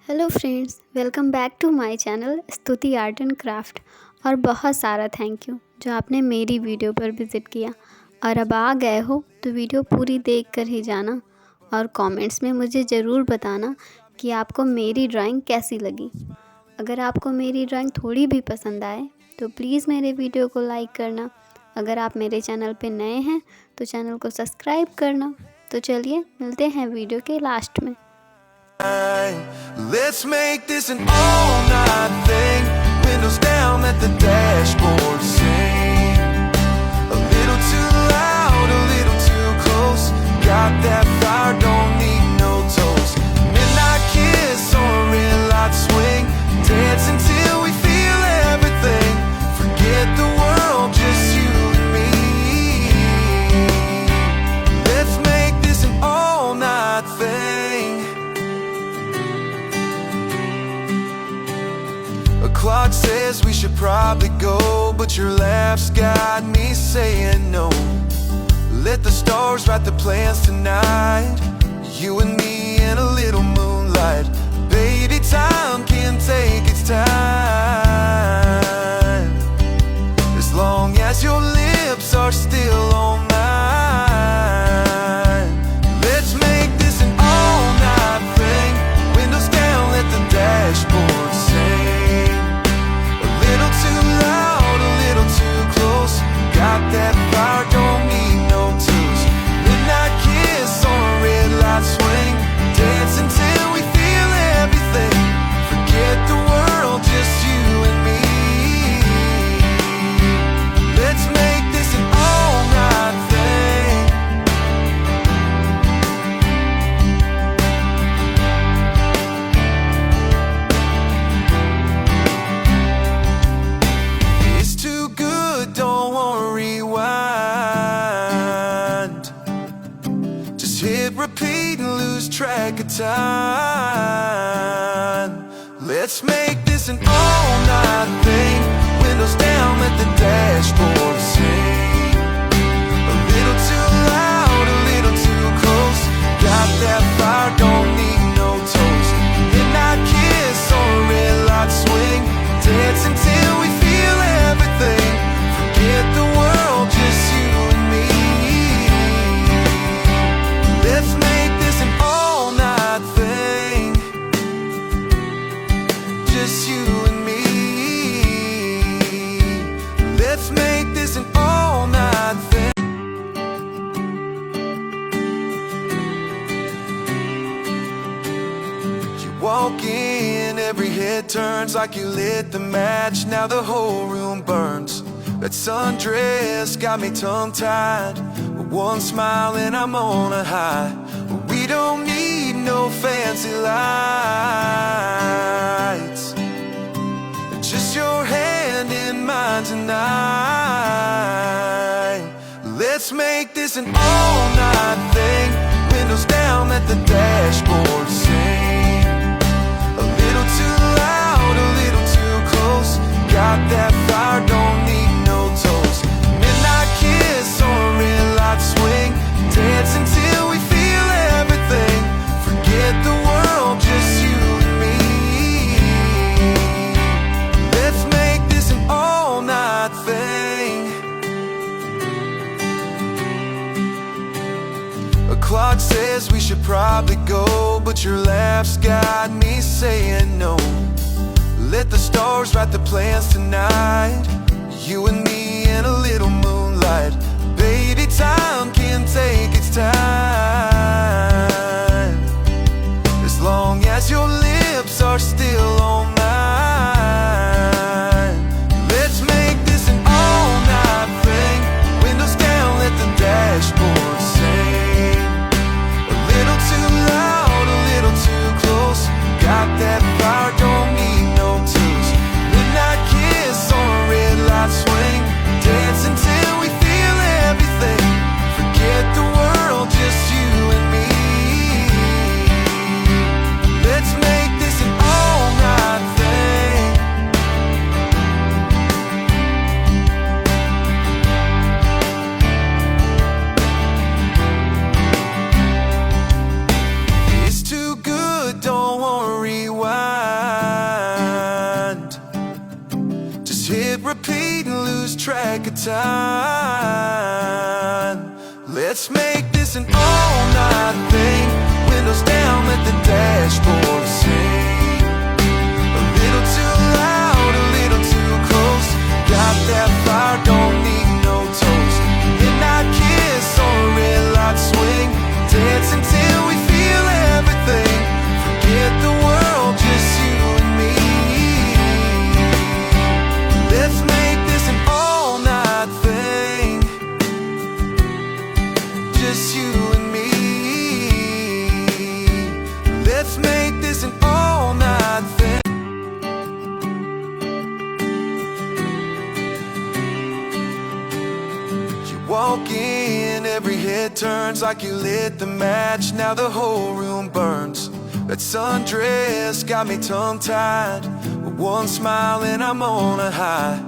Hello friends, welcome back to my channel Stuti art and craft. और बहुत सारा thank you जो आपने मेरी वीडियो पर विज़िट किया। और अब आ गए हो तो वीडियो पूरी देख कर ही जाना और कमेंट्स में मुझे ज़रूर बताना कि आपको मेरी ड्राइंग कैसी लगी। अगर आपको मेरी ड्राइंग थोड़ी भी पसंद आए तो प्लीज़ मेरे वीडियो को लाइक करना। अगर आप मेरे चैनल पे नए हैं तो चैनल को सब्सक्राइब करना। तो चलिए मिलते हैं वीडियो के लास्ट में। Let's make this an all-night thing. Windows down, let the dashboard sing. A little too loud, a little too close. Got that fire, don't need no toast. Midnight kiss on a red light swing. Dance until we feel everything. Forget the world, just you and me. Let's make this an all-night thing. The clock says we should probably go, but your laugh's got me saying no. Let the stars write the plans tonight. You and me in a little moonlight. Baby, time can take its time. As long as your lips are still on mine. Let's make this an all-night thing. Windows down, let the dashboard sing. Too loud, a little too close. Got that fire, don't need no tools. Midnight kiss on a red light swing. Dance until we feel everything. Forget the world, just you and me. Let's make this an all-night thing. Too good, don't wanna rewind. Just hit repeat and lose track of time. Let's make this an all-night thing. Windows down, let the dashboard sing. A little too loud, a little too close. Got that fire, don't need no toast. Midnight kiss on a red light swing. Dance until we feel everything. Forget the world, just you and me. Let's make this an all-night thing. Just you and me. Let's make this an all-night thing. You walk in, every head turns like you lit the match. Now the whole room burns. That sundress got me tongue-tied. One smile and I'm on a high. We don't need no fancy lights. Just your hand in mine tonight. Let's make this an all-night thing. Windows down, let the dashboard sing. A little too loud, a little too close. Got that fire, don't need no toast. Midnight kiss on a red light swing. Dance until we feel everything. Forget the world, just you and me. Let's make this an all-night thing. The clock says we should probably go, but your laugh's got me saying no. Let the stars write the plans tonight. You and me in a little moonlight. Baby, time can take its time. As long as your lips are still on mine. Let's make this an all-night thing. Windows down, let the dashboard sing. A little too loud, a little too close. Got that fire, don't need no tools. Midnight kiss on a red light swing. Dance until we feel everything. Forget the world, just you and me. Let's make this an all-night thing. track of time. Let's make this an all-night thing. Windows down, let the dashboard sing. A little too loud, a little too close. Got that fire, don't need no toast. Midnight kiss on a red light swing. Dance until we feel everything. Forget the world, just you and me. Let's make this an all-night thing. Just you and me. Let's make this an all-night thing. You walk in, every head turns like you lit the match. Now the whole room burns. That sundress got me tongue-tied. With one smile and I'm on a high.